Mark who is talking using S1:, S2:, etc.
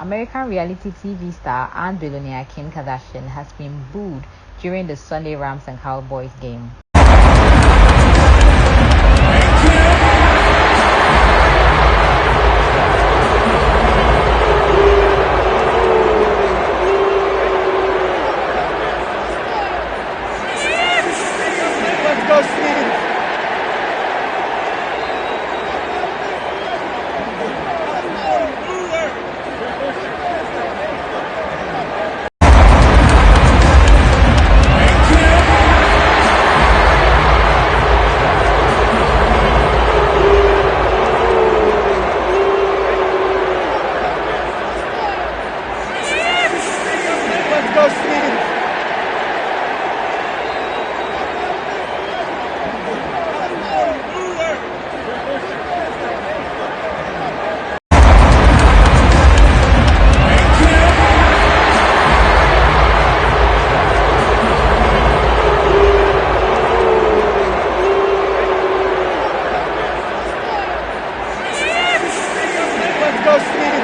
S1: American reality TV star and billionaire Kim Kardashian has been booed during the Sunday Rams and Cowboys game.
S2: Let's go, Sweden! Let's go, Sweden! Let's go, Sweden!